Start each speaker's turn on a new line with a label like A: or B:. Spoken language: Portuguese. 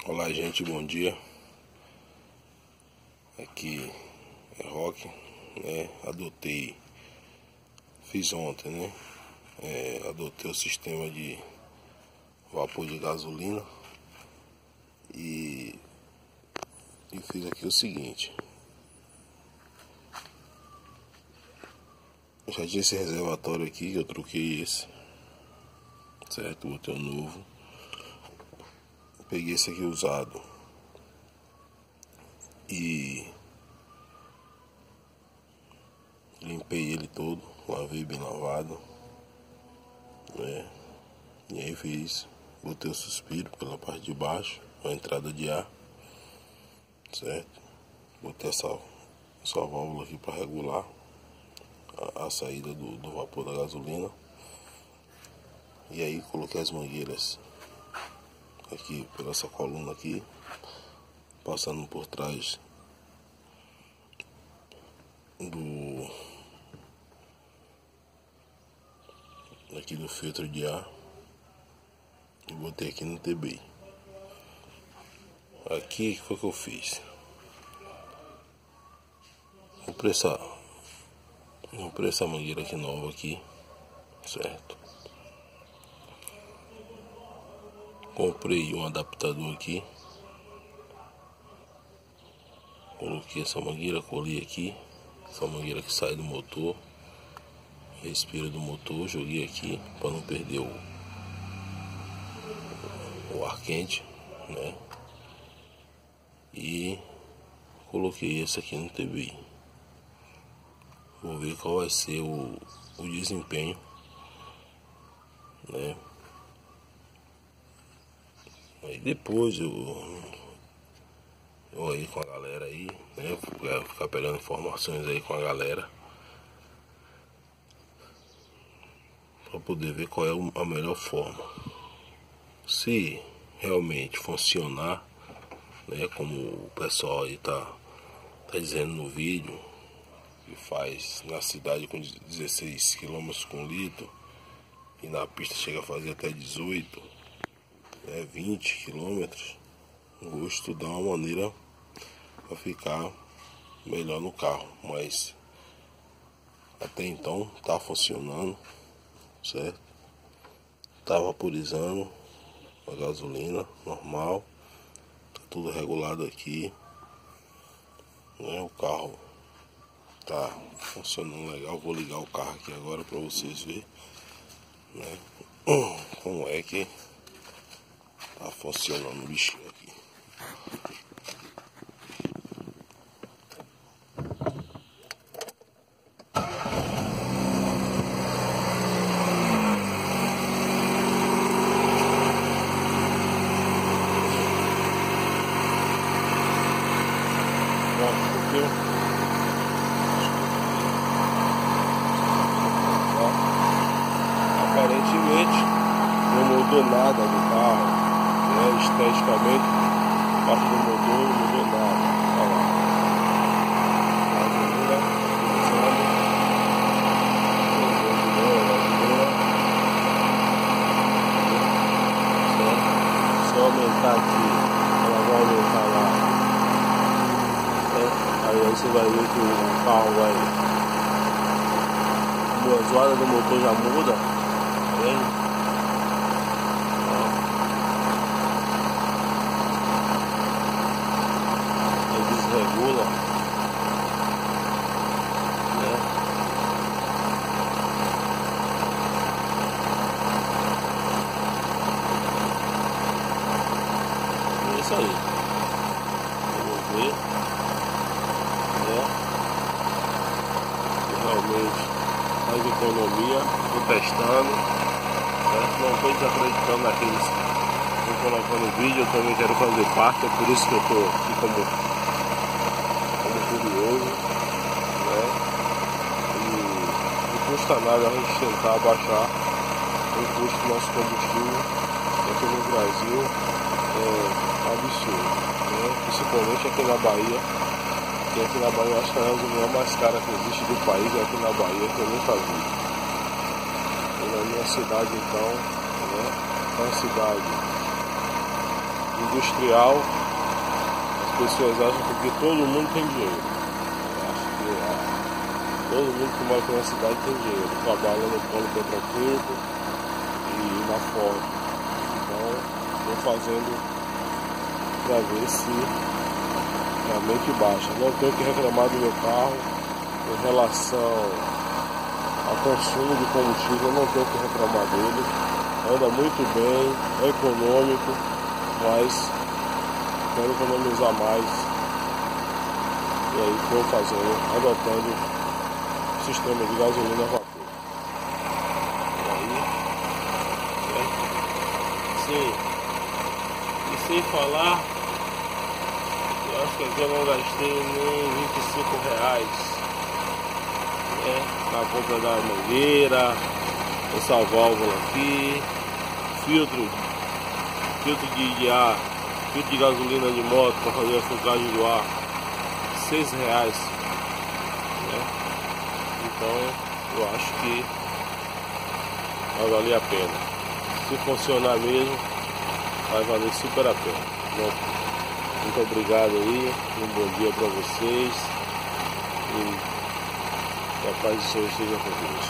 A: Olá gente, bom dia. Aqui é Rock, né? Fiz ontem, né? Adotei o sistema de vapor de gasolina e fiz aqui o seguinte. Já tinha esse reservatório aqui, que eu troquei esse, certo? Botei um novo. Peguei esse aqui usado e limpei ele todo, lavei bem lavado, né? E aí botei o suspiro pela parte de baixo, a entrada de ar, certo? Botei essa válvula aqui para regular a saída do vapor da gasolina. E aí coloquei as mangueiras aqui por essa coluna aqui, passando por trás aqui do filtro de ar e botei aqui no TBI. Aqui o que foi que eu fiz? Comprei essa mangueira aqui nova aqui, certo? Comprei um adaptador aqui, coloquei essa mangueira, colei aqui, essa mangueira que sai do motor, respiro do motor, joguei aqui para não perder o ar quente, né? E coloquei esse aqui no TBI. Vou ver qual vai ser o desempenho, né? Aí depois eu aí com a galera aí, né? Ficar pegando informações aí com a galera para poder ver qual é a melhor forma. Se realmente funcionar, né? Como o pessoal aí tá dizendo no vídeo, que faz na cidade com 16 km com litro e na pista chega a fazer até 18, 20 km. Vou estudar uma maneira para ficar melhor no carro, mas até então tá funcionando, certo? Tá vaporizando a gasolina normal, tá tudo regulado aqui, né? O carro tá funcionando legal. Vou ligar o carro aqui agora para vocês verem, né? Como é que tá funcionando o bichinho aqui. Aparentemente não mudou nada do carro, né? Esteticamente, a parte do motor não mudou nada. Olha lá. Se eu aumentar aqui, ela vai aumentar lá, né? Aí você vai ver que o carro vai. A zoada do motor já muda, tá? Ele desregula, né? É isso aí. Vamos ver, né? Se realmente mais economia, estou testando, certo? Não estou desacreditando naqueles que estão colocando vídeo, eu também quero fazer parte, é por isso que eu estou aqui como curioso, né? E não custa nada a gente tentar baixar o custo do nosso combustível aqui no Brasil, é absurdo, né? Principalmente aqui na Bahia. E aqui na Bahia eu acho que a gasolina mais cara que existe do país é aqui na Bahia, que eu nunca vi. E na minha cidade então, né? É uma cidade industrial, as pessoas acham que todo mundo tem dinheiro. Eu acho que todo mundo que mora aqui na cidade tem dinheiro, trabalha no polo petroquímico e na Ford. Então estou fazendo para ver se realmente baixa. Não tenho que reclamar do meu carro em relação ao consumo de combustível, não tenho que reclamar dele, anda muito bem, é econômico, mas quero economizar mais, e aí estou fazendo, adotando o sistema de gasolina a vapor. E aí, e sem falar, eu acho que aqui eu não gastei nem R$25, na compra da mangueira, essa válvula aqui, filtro de ar, filtro de gasolina de moto para fazer a filtragem do ar, R$6, Então eu acho que vai valer a pena. Se funcionar mesmo, vai valer super a pena. Muito obrigado aí, um bom dia para vocês e que a paz do Senhor esteja com Deus.